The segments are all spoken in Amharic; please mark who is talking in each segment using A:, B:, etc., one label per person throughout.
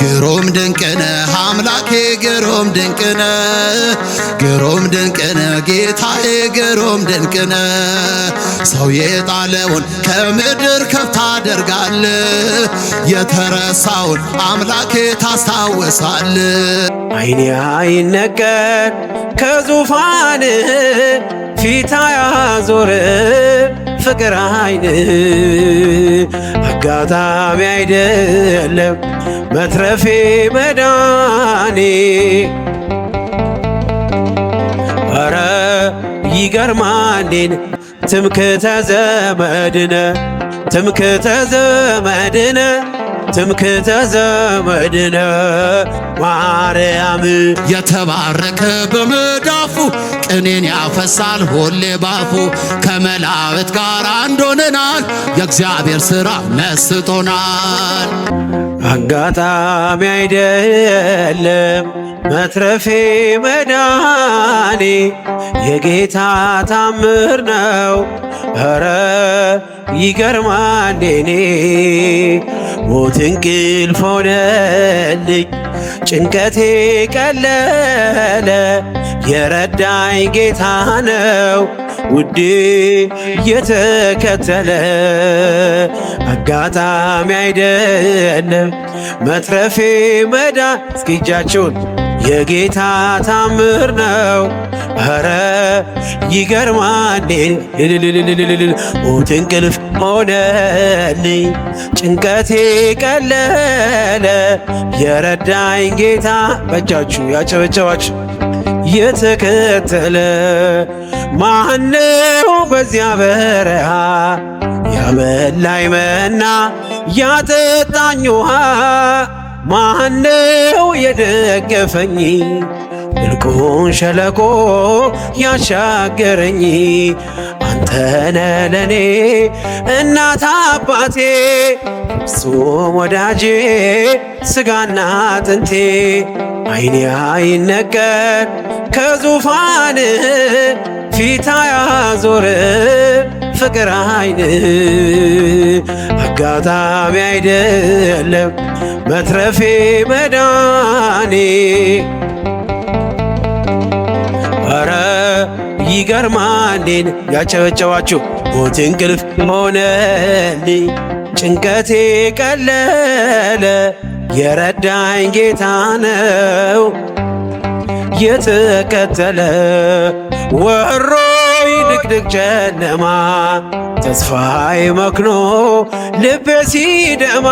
A: ግሩም ድንቅነ አምላኬ ግሩም ድንቅነ ግሩም ድንቅነ ጌታዬ ግሩም ድንቅነ ሰው የጣለውን ከምድር ከፍ ታደርጋለ የተረሳውን አምላኬ ታስታውሳለ
B: አይኔ አይነቀል ከዙፋን ፊት አያዞር ፍቅር አይን አጋጣሚ አይደለም መትረፌ መዳኔ ኧረ ይገርማልን ትምክህተ ዘመድነ ትምክህተ ዘመድነ ትምክህተ ዘመድነ ማርያም
A: የተባረከ በመዳፉ ቅኔን ያፈሳል ሁሌ ባፉ ከመላእክት ጋር አንድ ሆነናል የእግዚአብሔር ሥራ መስጦናል
B: አጋጣሚ አይደለም መትረፌ መዳኔ የጌታ ታምር ነው ኧረ ይገርማል የኔ ሞት እንቅልፍ ሆነልኝ ጭንቀቴ ቀለለ የረዳኝ ጌታ ነው ውዴ የተከተለ አጋጣሚ አይደለም መትረፌ መዳን እስኪ እጃችሁን የጌታ ታምር ነው ኧረ ይገርማል ሞት እንቅልፍ ሆነልኝ ጭንቀቴ ቀለለ የረዳኝ ጌታ በእጃችሁ ያጨበጨባችሁ የተከተለ ማነው በዚያ በረሃ ያበላኝ መና ያጠጣኝ ውሃ ማነው የደገፈኝ ጥልቁን ሸለቆ ያሻገረኝ አንተነ ለኔ እናት አባቴ ፍጹም ወዳጄ ስጋና አጥንቴ አይኔ አይነቀል ከዙፋን ፊት አያዞር ፍቅር አይን አጋጣሚ አይደለም መትረፌ መዳኔ ኧረ ይገርማልን ያጨበጨባችሁ ሞት እንቅልፍ ሆነልኝ ጭንቀቴ ቀለለ የረዳኝ ጌታ ነው የተከተለ ወሮይ ድቅድቅ ጨለማ ተስፋዬ መክኖ ልቤ ሲደማ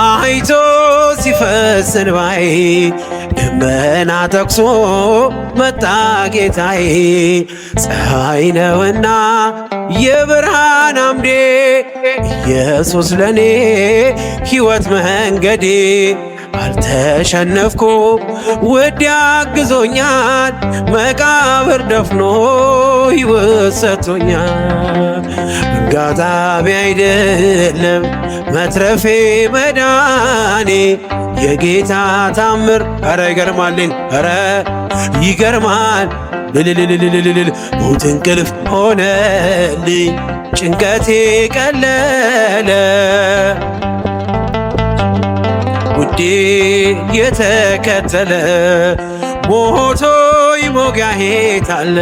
B: አይቶ ሲፈስ እንባዬ ደመና ጠቅሶ መጣ ጌታዬ ፀሐይ ነውና የብርሃን አምዴ ኢየሱስ ለኔ ሕይወት መንገዴ አልተሸነፍኩ ውድ ያግዞኛል መቃብር ደፍኖ ሕይወት ሰጥቶኛል አጋጣሚ አይደለም መትረፌ መዳኔ የጌታ ታምር ኧረ ይገርማልን ኧረ ይገርማል ልልልልልልል ሞት እንቅልፍ ሆነልኝ ጭንቀቴ ቀለለ ውዴ የተከተለ ሞቶ ይሞጋሄታለ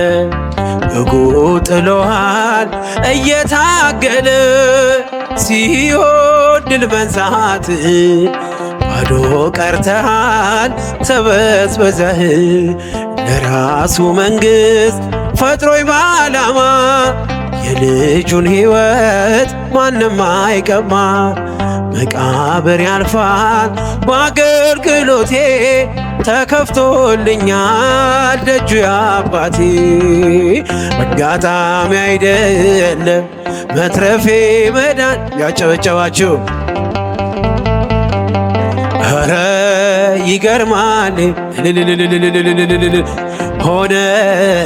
B: በጎ ጥሎሃል እየታገለ ሲሆን ድል መንሳት ባዶ ቀርተሃል ተበዝበዘህ ለራሱ መንግሥት ፈጥሮኝ በዓላማ የልጁን ሕይወት ማንም አይቀማ መቃብር ያልፋል በአገልግሎቴ ተከፍቶልኛል ደጁ የአባቴ አጋጣሚ አይደለም መትረፌ መዳን ያጨበጨባችሁ ኧረ ይገርማል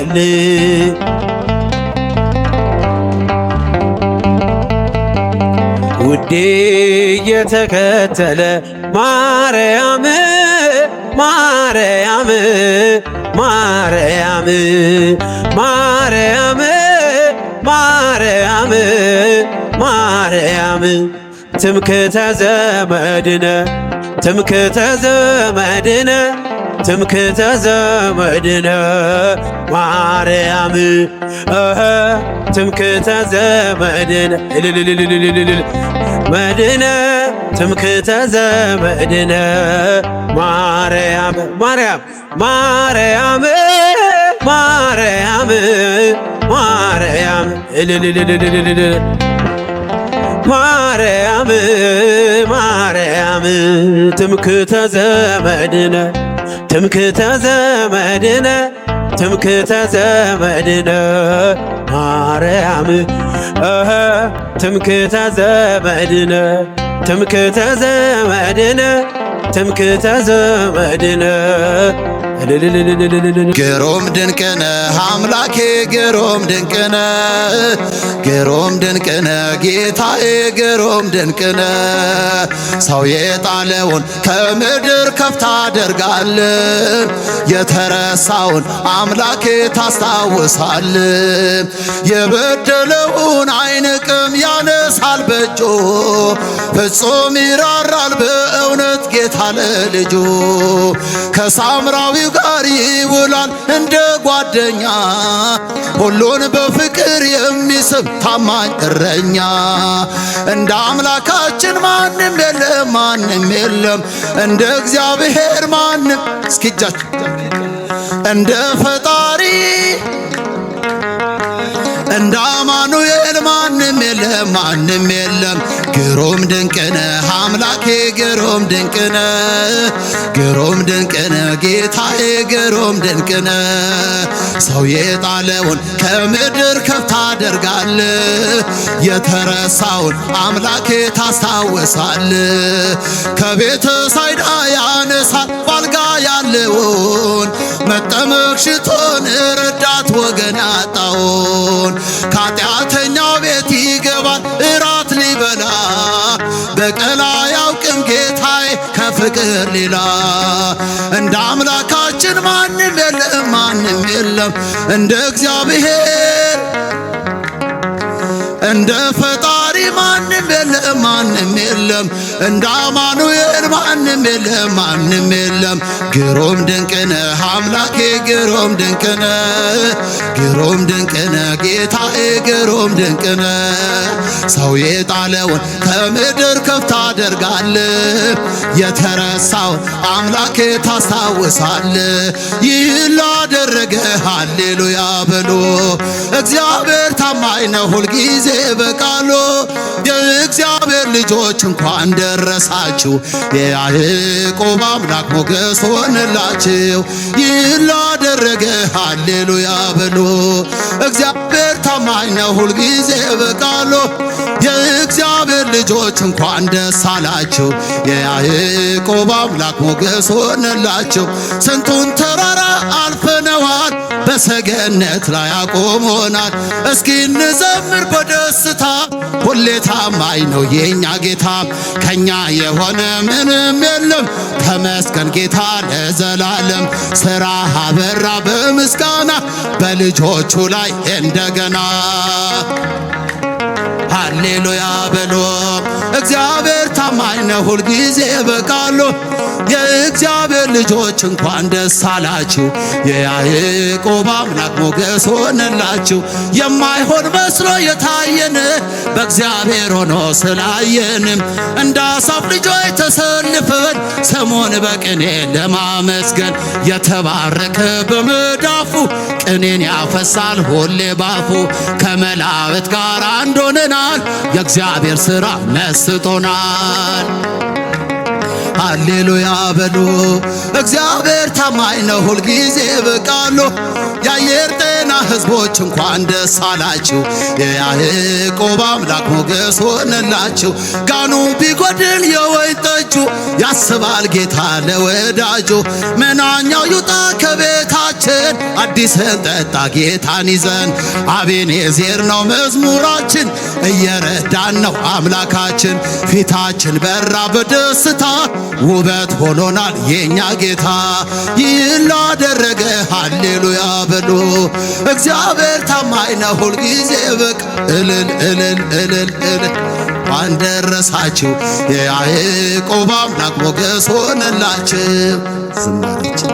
B: ሆነልኝ ውዴ የተከተለ ማርያም ማርያም ማርያም ማርያም ማርያም ማርያም ትምክህተ ዘመድነ ትምክህተ ዘመድነ ትምክህተ ዘመድነ ማርያም ትምክህተ ዘመድነ መድነ ትምክህተ ዘመድነ ማርያም ማርያም ማርያም ማርያም ማርያም ማርያም ማርያም ትምክህተ ዘመድነ ትምክህተ ዘመድነ ትምክህተ ዘመድነ ማርያም ትምክህተ ዘመድነ ትምክህተ ዘመድነ ትምክህተ ዘመድነ
A: ግሩም ድንቅነ አምላኬ ግሩም ድንቅነ ግሩም ድንቅነ ጌታዬ ግሩም ድንቅነ ሰው የጣለውን ከምድር ከፍ ታደርጋለ የተረሳውን አምላኬ ታስታውሳል የበደለውን አይንቅም ያነሳል በእጁ ፍጹም ይራራል በእውነት ጌታ ለልጁ ከሳምራዊው ጋር ይውላል እንደ ጓደኛ ሁሉን በፍቅር የሚስብ ታማኝ እረኛ እንደ አምላካችን ማንም የለም ማንም የለም እንደ እግዚአብሔር ማንም እስኪጃችሁ እንደ ፈጣሪ እንደ አማኑኤል ማንም የለም ማንም የለም ግሩም ድንቅነ አምላኬ ግሩም ድንቅነ ግሩም ድንቅነ ጌታዬ ግሩም ድንቅነ ሰው የጣለውን ከምድር ከፍ ታደርጋለ የተረሳውን አምላኬ ታስታውሳል ከቤተ ሳይዳ ያነሳል ባልጋ ያለውን መጠመቅ ሽቶን ረዳት ወገን ያጣውን ከኃጢአተኛው ቤት ይገባል እራት ሊበላ በቀል አያውቅም ጌታዬ ከፍቅር ሌላ እንደ አምላካችን ማንም የለም ማንም የለም እንደ እግዚአብሔር እንደ ፈጣሪ ማንም የለም ማንም የለም እንደ አማኑኤል ማንም የለም ማንም የለም ግሩም ድንቅነ አምላኬ ግሩም ድንቅነ ግሩም ድንቅነ ጌታዬ ግሩም ድንቅነ ሰው የጣለውን ከምድር ከፍ ታደርጋለ የተረሳውን አምላኬ ታስታውሳለ ይህን ላደረገ ሃሌሉያ በሉ እግዚአብሔር ታማኝ ነው ሁልጊዜ በቃሉ የእግዚአብሔር ልጆች እንኳን ደረሳችሁ የያዕቆብ አምላክ ሞገስ ሆነላችሁ ይህን ላደረገ ሃሌሉያ በሉ እግዚአብሔር ታማኝ ነው ሁልጊዜ በቃሉ የእግዚአብሔር ልጆች እንኳን ደስ አላችሁ የያዕቆብ አምላክ ሞገስ ሆነላችሁ ስንቱን ተራራ አልፈነዋል በሰገነት ላይ አቆሞናል እስኪ እንዘምር በደስታ ሁሌ ታማኝ ነው የኛ ጌታ ከኛ የሆነ ምንም የለም ተመስገን ጌታ ለዘላለም ሥራ አበራ በምስጋና በልጆቹ ላይ እንደገና ሃሌሉያ በሎ እግዚአብሔር ታማኝ ነው ሁልጊዜ በቃሉ የእግዚአብሔር ልጆች እንኳን ደስ አላችሁ የያዕቆብ አምላክ ሞገስ ሆነላችሁ የማይሆን መስሎ የታየን በእግዚአብሔር ሆኖ ስላየንም እንደ አሳፍ ልጆች ተሰልፈን ስሙን በቅኔ ለማመስገን የተባረከ በመዳፉ ቅኔን ያፈሳል ሁሌ ባፉ ከመላእክት ጋር አንድ ሆነናል የእግዚአብሔር ሥራ መስጦናል ሃሌሉያ በሉ እግዚአብሔር ታማኝ ነው ሁልጊዜ በቃሉ የአየር ጤና ሕዝቦች እንኳን ደስ አላችሁ የያዕቆብ አምላክ ሞገስ ሆነላችሁ ጋኑ ቢጎድል የወይን ጠጁ ያስባል ጌታ ለወዳጁ መናኛው ይውጣ ከቤታችን አዲስን ጠጣ ጌታን ይዘን አቤኔዜር ነው መዝሙራችን እየረዳን ነው አምላካችን ፊታችን በራ በደስታ ውበት ሆኖናል የኛ ጌታ ይህን ላደረገ ሃሌሉያ በሉ እግዚአብሔር ታማኝ ነው ሁልጊዜ በቃ እልል እልል እልል እልል እንኳን ደረሳችሁ የያዕቆብ አምላክ ሞገስ ሆነላችሁ። ዝማሬችን